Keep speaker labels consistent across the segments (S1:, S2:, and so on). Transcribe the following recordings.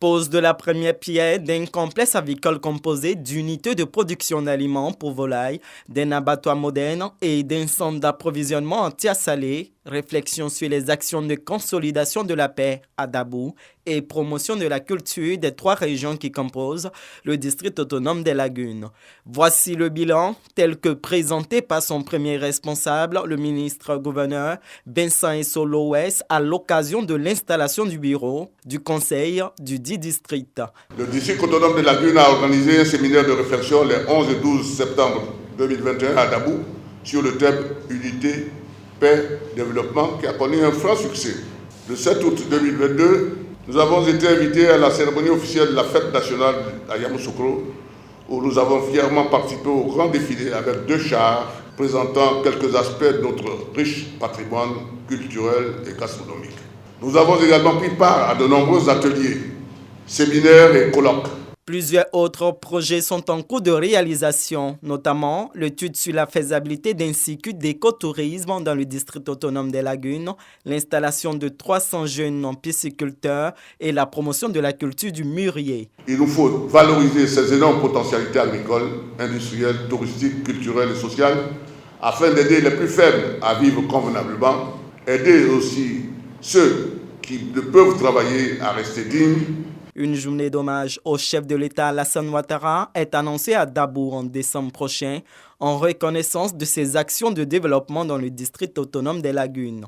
S1: Pose de la première pierre d'un complexe avicole composé d'unités de production d'aliments pour volailles, d'un abattoir moderne et d'un centre d'approvisionnement en tiers salé. Réflexion sur les actions de consolidation de la paix à Dabou et promotion de la culture des 3 régions qui composent le district autonome des Lagunes. Voici le bilan tel que présenté par son premier responsable, le ministre-gouverneur Vincent Essolo-Ouest, à l'occasion de l'installation du bureau du conseil du dit district.
S2: Le district autonome des Lagunes a organisé un séminaire de réflexion les 11 et 12 septembre 2021 à Dabou sur le thème Unité, Paix, Développement qui a connu un franc succès. Le 7 août 2022, nous avons été invités à la cérémonie officielle de la fête nationale à Yamoussoukro où nous avons fièrement participé au grand défilé avec 2 chars présentant quelques aspects de notre riche patrimoine culturel et gastronomique. Nous avons également pris part à de nombreux ateliers, séminaires et colloques.
S1: Plusieurs autres projets sont en cours de réalisation, notamment l'étude sur la faisabilité d'un circuit d'écotourisme dans le district autonome des Lagunes, l'installation de 300 jeunes pisciculteurs et la promotion de la culture du mûrier.
S2: Il nous faut valoriser ces énormes potentialités agricoles, industrielles, touristiques, culturelles et sociales afin d'aider les plus faibles à vivre convenablement, aider aussi ceux qui ne peuvent travailler à rester dignes.
S1: Une journée d'hommage au chef de l'État Alassane Ouattara est annoncée à Dabou en décembre prochain en reconnaissance de ses actions de développement dans le district autonome des Lagunes.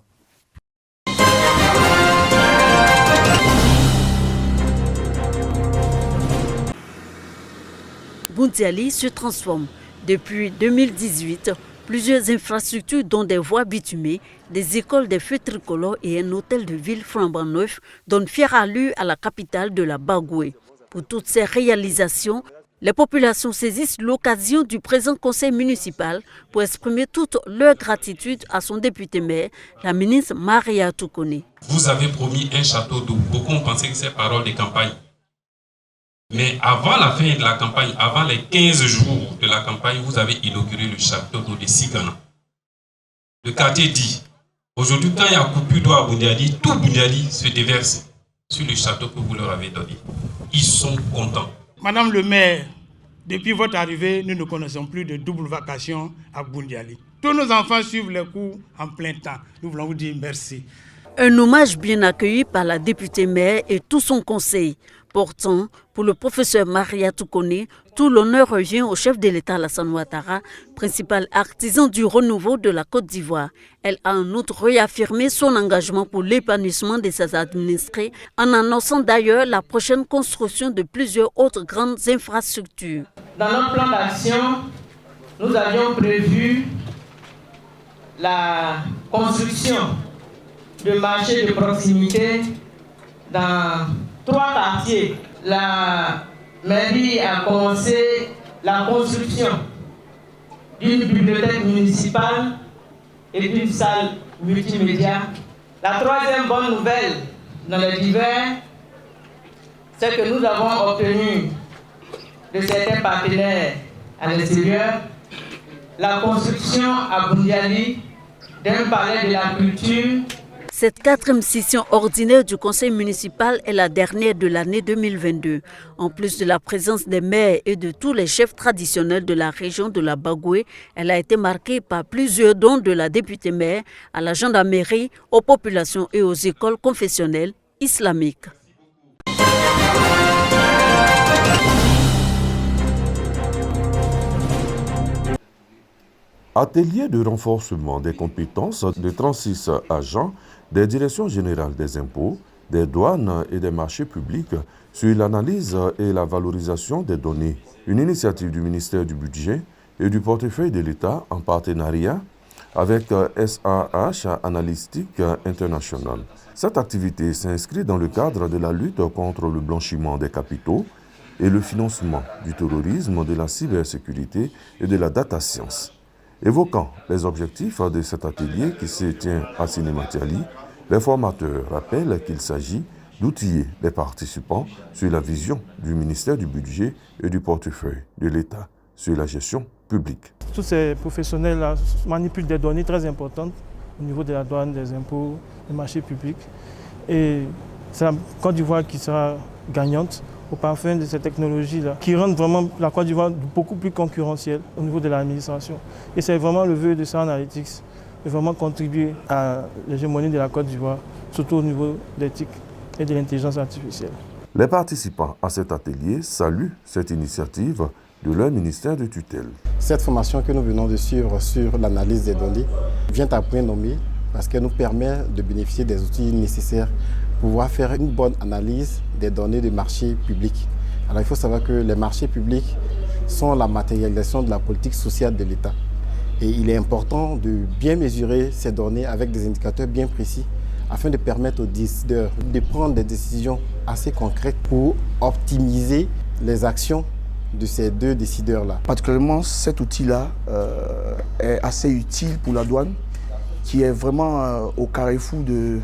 S3: Boundiali se transforme. Depuis 2018, plusieurs infrastructures dont des voies bitumées, des écoles, des feux tricolores et un hôtel de ville flambant neuf donnent fière allure à la capitale de la Bagoué. Pour toutes ces réalisations, les populations saisissent l'occasion du présent conseil municipal pour exprimer toute leur gratitude à son député-maire, la ministre Maria Toukone.
S4: Vous avez promis un château d'eau. Beaucoup ont pensé que c'est parole de campagne. Mais avant la fin de la campagne, avant les 15 jours de la campagne, vous avez inauguré le château d'eau de Sigana. Le quartier dit, aujourd'hui, quand il y a coupure d'eau à Boundiali, tout Boundiali se déverse sur le château que vous leur avez donné. Ils sont contents.
S5: Madame le maire, depuis votre arrivée, nous ne connaissons plus de double vacation à Boundiali. Tous nos enfants suivent les cours en plein temps. Nous voulons vous dire merci.
S3: Un hommage bien accueilli par la députée maire et tout son conseil. Pourtant, pour le professeur Maria Toukone, tout l'honneur revient au chef de l'État Alassane Ouattara, principal artisan du renouveau de la Côte d'Ivoire. Elle a en outre réaffirmé son engagement pour l'épanouissement de ses administrés en annonçant d'ailleurs la prochaine construction de plusieurs autres grandes infrastructures.
S6: Dans notre plan d'action, nous avions prévu la construction de marchés de proximité dans 3 quartiers. La mairie a commencé la construction d'une bibliothèque municipale et d'une salle multimédia. La 3e bonne nouvelle dans les divers, c'est que nous avons obtenu de certains partenaires à l'extérieur la construction à Boundiali d'un palais de la culture.
S3: Cette 4e session ordinaire du conseil municipal est la dernière de l'année 2022. En plus de la présence des maires et de tous les chefs traditionnels de la région de la Bagoué, elle a été marquée par plusieurs dons de la députée maire à la gendarmerie, aux populations et aux écoles confessionnelles islamiques.
S7: Atelier de renforcement des compétences de 36 agents des directions générales des impôts, des douanes et des marchés publics sur l'analyse et la valorisation des données. Une initiative du ministère du Budget et du portefeuille de l'État en partenariat avec SAH Analytique International. Cette activité s'inscrit dans le cadre de la lutte contre le blanchiment des capitaux et le financement du terrorisme, de la cybersécurité et de la data science. Évoquant les objectifs de cet atelier qui se tient à Sinématiali, les formateurs rappellent qu'il s'agit d'outiller les participants sur la vision du ministère du Budget et du portefeuille de l'État sur la gestion publique.
S8: Tous ces professionnels-là manipulent des données très importantes au niveau de la douane, des impôts, des marchés publics. Et c'est la Côte d'Ivoire qui sera gagnante au parfum de ces technologies-là, qui rendent vraiment la Côte d'Ivoire beaucoup plus concurrentielle au niveau de l'administration. Et c'est vraiment le vœu de SAR Analytics, de vraiment contribuer à l'hégémonie de la Côte d'Ivoire, surtout au niveau de l'éthique et de l'intelligence artificielle.
S7: Les participants à cet atelier saluent cette initiative de leur ministère de tutelle.
S9: Cette formation que nous venons de suivre sur l'analyse des données vient à point nommé parce qu'elle nous permet de bénéficier des outils nécessaires pour pouvoir faire une bonne analyse des données de marché public. Alors il faut savoir que les marchés publics sont la matérialisation de la politique sociale de l'État. Et il est important de bien mesurer ces données avec des indicateurs bien précis afin de permettre aux décideurs de prendre des décisions assez concrètes pour optimiser les actions de ces deux décideurs-là.
S10: Particulièrement, cet outil-là est assez utile pour la douane, qui est vraiment au carrefour de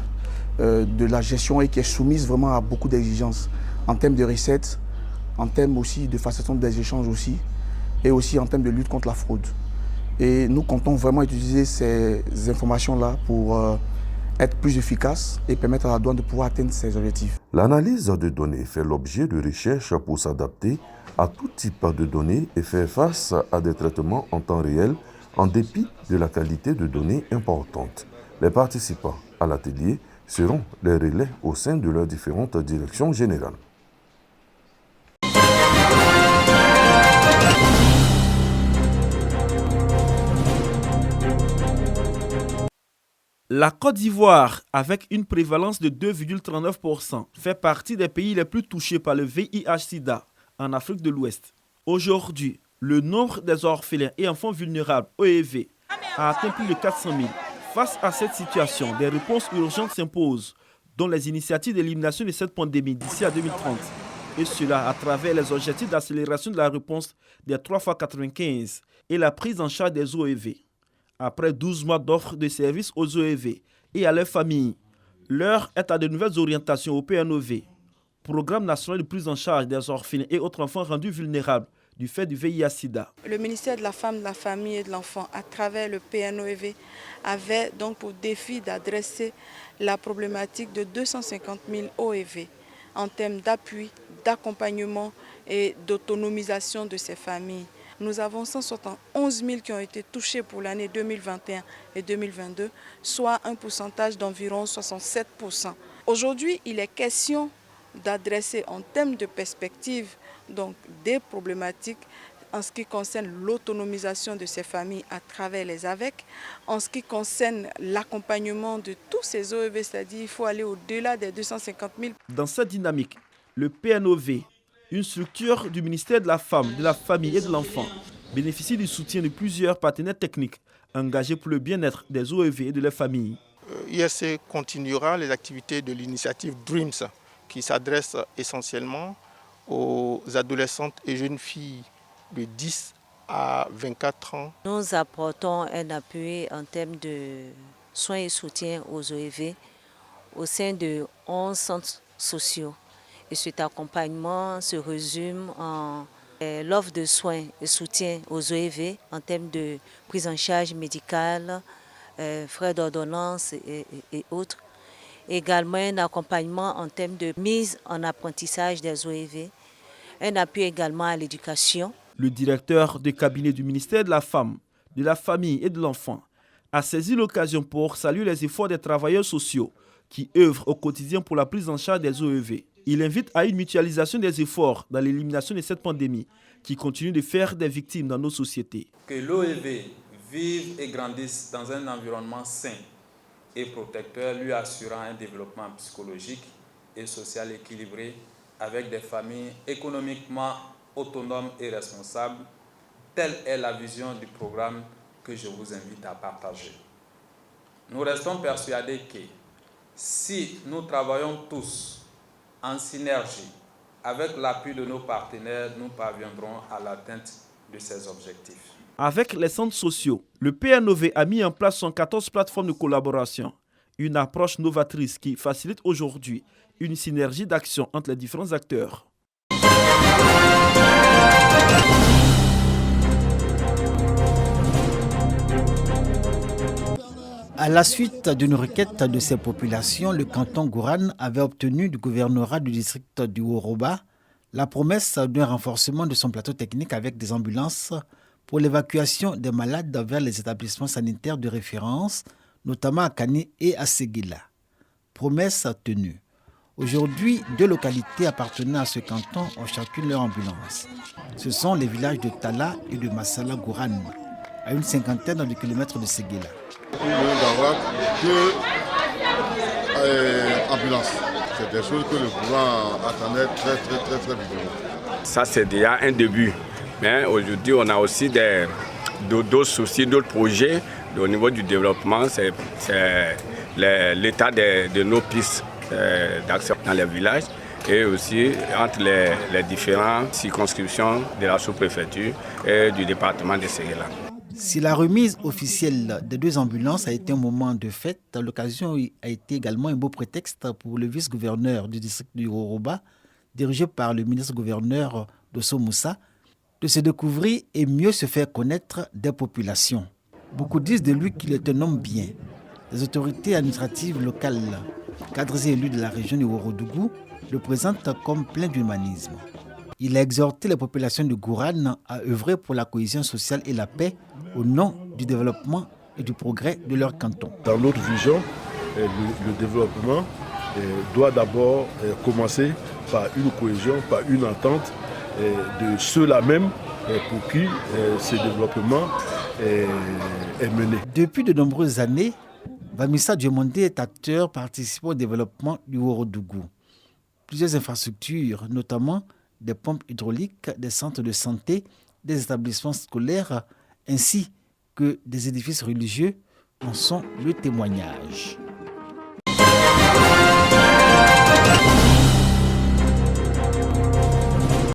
S10: la gestion et qui est soumise vraiment à beaucoup d'exigences en termes de recettes, en termes aussi de facilitation des échanges aussi, et aussi en termes de lutte contre la fraude. Et nous comptons vraiment utiliser ces informations-là pour être plus efficace et permettre à la douane de pouvoir atteindre ses objectifs.
S7: L'analyse de données fait l'objet de recherches pour s'adapter à tout type de données et faire face à des traitements en temps réel en dépit de la qualité de données importante. Les participants à l'atelier seront les relais au sein de leurs différentes directions générales.
S11: La Côte d'Ivoire, avec une prévalence de 2,39%, fait partie des pays les plus touchés par le VIH-Sida en Afrique de l'Ouest. Aujourd'hui, le nombre des orphelins et enfants vulnérables OEV a atteint plus de 400 000. Face à cette situation, des réponses urgentes s'imposent, dont les initiatives d'élimination de cette pandémie d'ici à 2030. Et cela à travers les objectifs d'accélération de la réponse des 3x95 et la prise en charge des OEV. Après 12 mois d'offres de services aux OEV et à leurs familles, l'heure est à de nouvelles orientations au PNOV, Programme national de prise en charge des orphelins et autres enfants rendus vulnérables du fait du VIH-Sida.
S12: Le ministère de la Femme, de la Famille et de l'Enfant, à travers le PNOV, avait donc pour défi d'adresser la problématique de 250 000 OEV en termes d'appui, d'accompagnement et d'autonomisation de ces familles. Nous avons 171 000 qui ont été touchés pour l'année 2021 et 2022, soit un pourcentage d'environ 67%. Aujourd'hui, il est question d'adresser en termes de perspective donc, des problématiques en ce qui concerne l'autonomisation de ces familles à travers les AVEC, en ce qui concerne l'accompagnement de tous ces OEV, c'est-à-dire qu'il faut aller au-delà des 250 000.
S11: Dans cette dynamique, le PNOV, une structure du ministère de la Femme, de la Famille et de l'Enfant, bénéficie du soutien de plusieurs partenaires techniques engagés pour le bien-être des OEV et de leurs familles.
S13: ISC continuera les activités de l'initiative DREAMS qui s'adresse essentiellement aux adolescentes et jeunes filles de 10 à 24 ans.
S14: Nous apportons un appui en termes de soins et soutien aux OEV au sein de 11 centres sociaux. Et cet accompagnement se résume en l'offre de soins et soutien aux OEV en termes de prise en charge médicale, frais d'ordonnance et autres. Également un accompagnement en termes de mise en apprentissage des OEV, un appui également à l'éducation.
S11: Le directeur de cabinet du ministère de la Femme, de la Famille et de l'Enfant a saisi l'occasion pour saluer les efforts des travailleurs sociaux qui œuvrent au quotidien pour la prise en charge des OEV. Il invite à une mutualisation des efforts dans l'élimination de cette pandémie qui continue de faire des victimes dans nos sociétés.
S15: Que l'OEV vive et grandisse dans un environnement sain et protecteur, lui assurant un développement psychologique et social équilibré avec des familles économiquement autonomes et responsables. Telle est la vision du programme que je vous invite à partager. Nous restons persuadés que si nous travaillons tous en synergie avec l'appui de nos partenaires, nous parviendrons à l'atteinte de ces objectifs.
S11: Avec les centres sociaux, le PNOV a mis en place 114 plateformes de collaboration, une approche novatrice qui facilite aujourd'hui une synergie d'action entre les différents acteurs.
S16: À la suite d'une requête de ces populations, le canton Gourane avait obtenu du gouvernorat du district du Haut-Roba la promesse d'un renforcement de son plateau technique avec des ambulances pour l'évacuation des malades vers les établissements sanitaires de référence, notamment à Kani et à Séguéla. Promesse tenue. Aujourd'hui, 2 localités appartenant à ce canton ont chacune leur ambulance. Ce sont les villages de Tala et de Massala Gourane, à une 50aine de kilomètres de Séguéla.
S17: Nous venons d'avoir 2 ambulances. C'est des choses que le gouvernement attendait très vivement.
S18: Ça, c'est déjà un début. Mais aujourd'hui, on a aussi d'autres soucis, d'autres projets. Au niveau du développement, c'est l'état de nos pistes d'accès dans les villages et aussi entre les différentes circonscriptions de la sous-préfecture et du département de Séguéla.
S16: Si la remise officielle des 2 ambulances a été un moment de fête, l'occasion a été également un beau prétexte pour le vice-gouverneur du district du Haut-Roba, dirigé par le ministre-gouverneur Dosso Moussa, de se découvrir et mieux se faire connaître des populations. Beaucoup disent de lui qu'il est un homme bien. Les autorités administratives locales, cadres et élus de la région du Ouorodougou, le présentent comme plein d'humanisme. Il a exhorté les populations de Gourane à œuvrer pour la cohésion sociale et la paix au nom du développement et du progrès de leur canton.
S19: Dans notre vision, le développement doit d'abord commencer par une cohésion, par une entente de ceux-là même pour qui ce développement est mené.
S16: Depuis de nombreuses années, Bamissa Diomondé est acteur participant au développement du Ouorodougou. Plusieurs infrastructures, notamment des pompes hydrauliques, des centres de santé, des établissements scolaires, ainsi que des édifices religieux, en sont le témoignage.